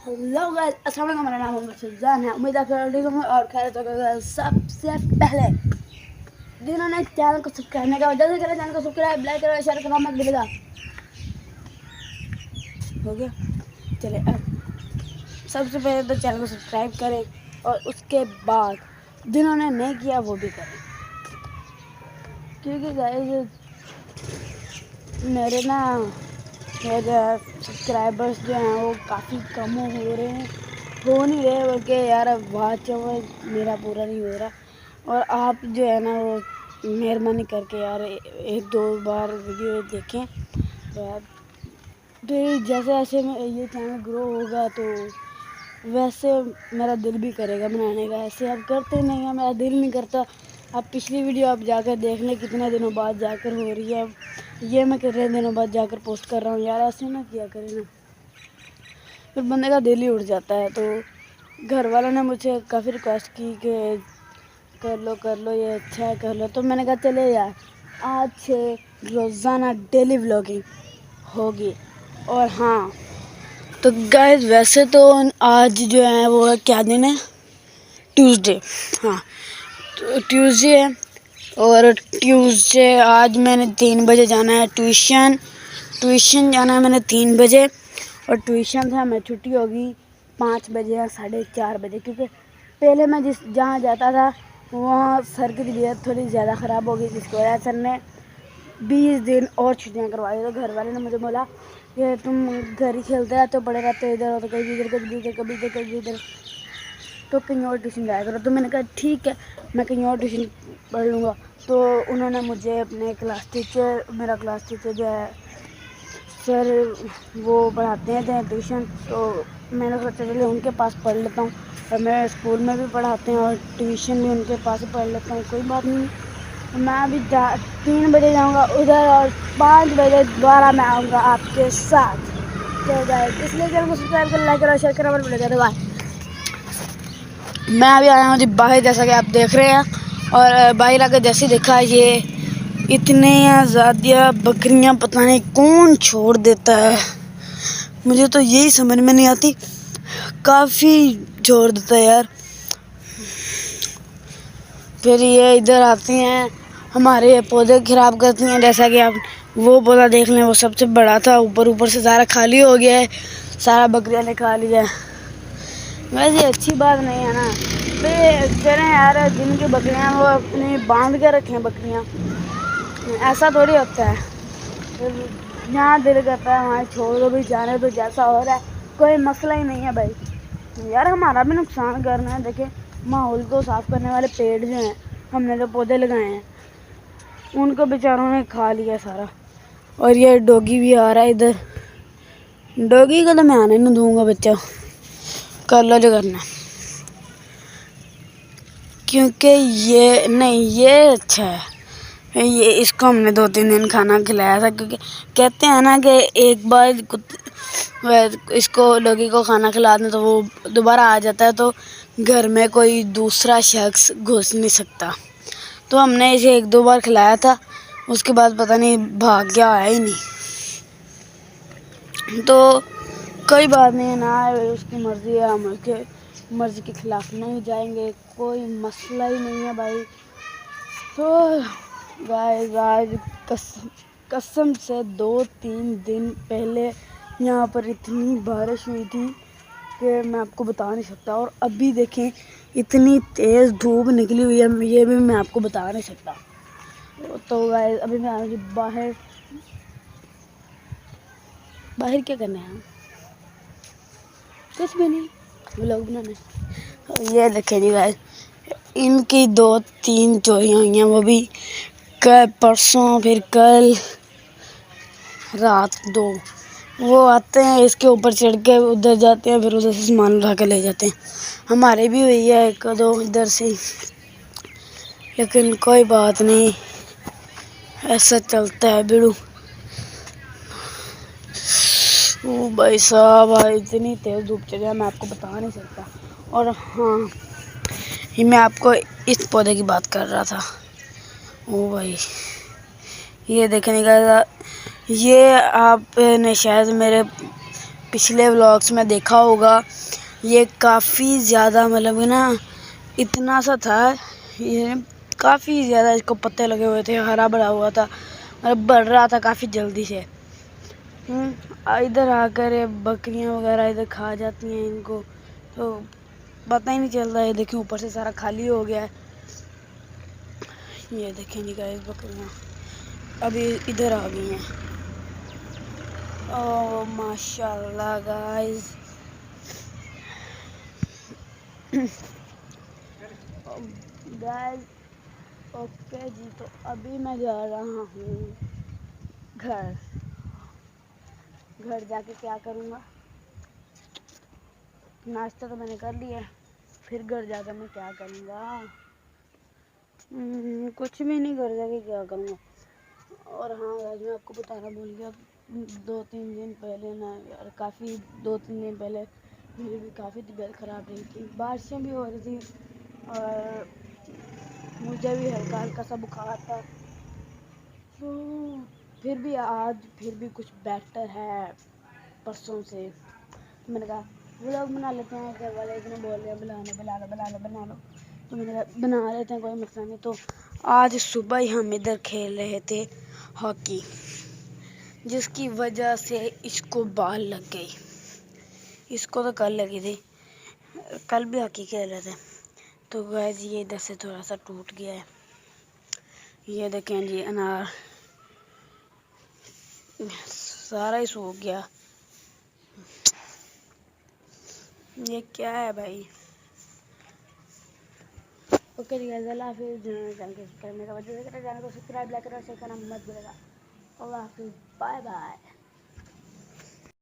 Hello guys, अस्सलाम वालेकुम। मेरा नाम मोहम्मद सुजान है। उम्मीद है और खैर तो सबसे पहले जिन्होंने चैनल को सब्सक्राइब नहीं किया जल्दी करें, चैनल को सब्सक्राइब, लाइक करो, शेयर करना मत भूलिएगा। हो गया, चले अब सबसे पहले तो चैनल को सब्सक्राइब करें और उसके बाद जिन्होंने नहीं किया वो भी करें, क्योंकि गाइस मेरे सब्सक्राइबर्स जो हैं वो काफ़ी कम हो नहीं रहे, बल्कि यार वॉच मेरा पूरा नहीं हो रहा। और आप जो है ना वो मेहरबानी करके यार एक दो बार वीडियो देखें, तो यार फिर जैसे जैसे ये चैनल ग्रो होगा तो वैसे मेरा दिल भी करेगा बनाने का। ऐसे आप करते नहीं हैं, मेरा दिल नहीं करता। आप पिछली वीडियो आप जाकर देख लें, कितने दिनों बाद जाकर हो रही है। ये मैं कितने दिनों बाद जाकर पोस्ट कर रहा हूँ यार, ऐसे ना किया करें ना, फिर बंदे का दिल ही उड़ जाता है। तो घर वालों ने मुझे काफ़ी रिक्वेस्ट की कि कर लो ये अच्छा है, कर लो। तो मैंने कहा चले यार आज से रोज़ाना डेली व्लॉगिंग होगी। और हाँ तो गाइस वैसे तो आज जो है वो है, क्या दिन है, ट्यूसडे। हाँ तो ट्यूसडे है, और ट्यूसडे आज मैंने 3 बजे जाना है ट्यूशन जाना है मैंने 3 बजे। और ट्यूशन से हमें छुट्टी होगी 5 बजे या 4:30 बजे, क्योंकि पहले मैं जहाँ जाता था वहाँ सर की तबीयत थोड़ी ज़्यादा ख़राब हो गई, जिसकी वजह से सर ने 20 दिन और छुट्टियाँ करवाई। तो घर वाले ने मुझे बोला कि तुम घर ही खेलते रहते हो, पड़े रहते हो इधर और कभी इधर कभी इधर कभी इधर कभी इधर, तो कहीं और ट्यूशन जाया करो। तो मैंने कहा ठीक है, मैं कहीं और ट्यूशन पढ़ लूँगा। तो उन्होंने मुझे अपने मेरा क्लास टीचर जो है सर वो पढ़ाते हैं ट्यूशन, तो मैंने सोचा चलिए उनके पास पढ़ लेता हूँ। और मैं स्कूल में भी पढ़ाते हैं और ट्यूशन भी उनके पास ही पढ़ लेता हूँ, कोई बात नहीं। मैं अभी 3 बजे जाऊँगा उधर और 5 बजे दोबारा मैं आऊँगा आपके साथ। तो गाइस इसलिए चैनल को सब्सक्राइब कर, लाइक करो, शेयर करो, मत भूलिएगा। बाय। मैं अभी आया हूँ जी बाहर, जैसा कि आप देख रहे हैं। और बाहर आकर जैसे देखा ये इतने ज़्यादा बकरियां पता नहीं कौन छोड़ देता है, मुझे तो यही समझ में नहीं आती। काफ़ी छोड़ देता है यार। फिर ये इधर आती हैं, हमारे पौधे ख़राब करती हैं। जैसा कि आप वो पौधा देख लें, वो सबसे बड़ा था, ऊपर से सारा खाली हो गया है, सारा बकरियां ने खा लिया है। वैसे अच्छी बात नहीं है ना। तो चलें यार, जिनकी बकरियां वो अपने बांध के रखें बकरियां, ऐसा थोड़ी होता है। यहाँ दिल करता है वहाँ छोड़ दो भी, जाने तो जैसा हो रहा है कोई मसला ही नहीं है भाई। यार हमारा भी नुकसान करना है। देखें माहौल को साफ़ करने वाले पेड़ जो हैं, हमने जो पौधे लगाए हैं उनको बेचारों ने खा लिया सारा। और ये डॉगी भी आ रहा है इधर, डॉगी को तो मैं आने नहीं दूँगा, बच्चा कर लो जो करना, क्योंकि ये नहीं, ये अच्छा है। ये इसको हमने 2-3 दिन खाना खिलाया था, क्योंकि कहते हैं ना कि एक बार इसको डॉगी को खाना खिला दें तो वो दोबारा आ जाता है, तो घर में कोई दूसरा शख्स घुस नहीं सकता। तो हमने इसे 1-2 बार खिलाया था, उसके बाद पता नहीं भाग गया, आया ही नहीं। तो कोई बात नहीं है ना, उसकी मर्ज़ी है, हम उसके मर्ज़ी के ख़िलाफ़ नहीं जाएंगे, कोई मसला ही नहीं है भाई। तो गाइस आज कसम से 2-3 दिन पहले यहाँ पर इतनी बारिश हुई थी कि मैं आपको बता नहीं सकता। और अभी देखें इतनी तेज़ धूप निकली हुई है, ये भी मैं आपको बता नहीं सकता। तो गाइस अभी मैं आऊँगी बाहर क्या करना है, कुछ भी नहीं, व्लॉग बनाना। ये देखें जी गाइस, इनकी 2-3 चोरियाँ हुई हैं, वो भी परसों, फिर कल रात 2। वो आते हैं इसके ऊपर चढ़ के उधर जाते हैं, फिर उधर से सामान उठा कर ले जाते हैं। हमारे भी हुई है 1-2 इधर से, लेकिन कोई बात नहीं, ऐसा चलता है बिड़ू। ओ भाई साहब इतनी तेज़ धूप चल रही है, मैं आपको बता नहीं सकता। और हाँ ये मैं आपको इस पौधे की बात कर रहा था। ओ भाई ये देखने का, ये आपने शायद मेरे पिछले व्लॉग्स में देखा होगा, ये काफ़ी ज़्यादा मतलब ना इतना सा था, ये काफ़ी ज़्यादा इसको पत्ते लगे हुए थे, हरा भरा हुआ था, मतलब बढ़ रहा था काफ़ी जल्दी से। इधर आकर ये बकरियां वगैरह इधर खा जाती हैं इनको, तो पता ही नहीं चलता है। देखिए ऊपर से सारा खाली हो गया है। ये देखें जी गाइस, बकरियां अभी इधर आ गई हैं। ओह माशाल्लाह गाइस, गाइस ओके जी। तो अभी मैं जा रहा हूँ घर। घर जाके क्या करूँगा, नाश्ता तो मैंने कर लिया, फिर घर जाकर मैं क्या करूँगा, कुछ भी नहीं, घर जाके क्या करूँगा। और हाँ गाइस, मैं आपको बताना भूल गया, 2-3 दिन पहले ना यार, काफ़ी 2-3 दिन पहले मेरी भी काफ़ी तबीयत ख़राब रही थी, बारिशें भी हो रही थी और मुझे भी हल्का हल्का सा बुखार था। तो फिर भी आज फिर भी कुछ बेटर है परसों से। तो मैंने कहा व्लॉग बना लेते हैं, घर वाले इतने बोल रहे हैं बना लो, तो मैंने कहा बना लेते हैं, कोई मसला नहीं। तो आज सुबह ही हम इधर खेल रहे थे हॉकी, जिसकी वजह से इसको बाल लग गई। इसको तो कल लगी थी, कल भी हॉकी खेल रहे थे। तो गाइस ये इधर से थोड़ा सा टूट गया है, ये देखें जी अनार सारा ही सूख गया। ये क्या है भाई। ओके जी गाइस, अल्लाह हाफिज़। चैनल को सब्सक्राइब करने का वजह से चैनल को सब्सक्राइब, लाइक और शेयर करना मत भूलिएगा। अल्लाह हाफिज़, बाय बाय।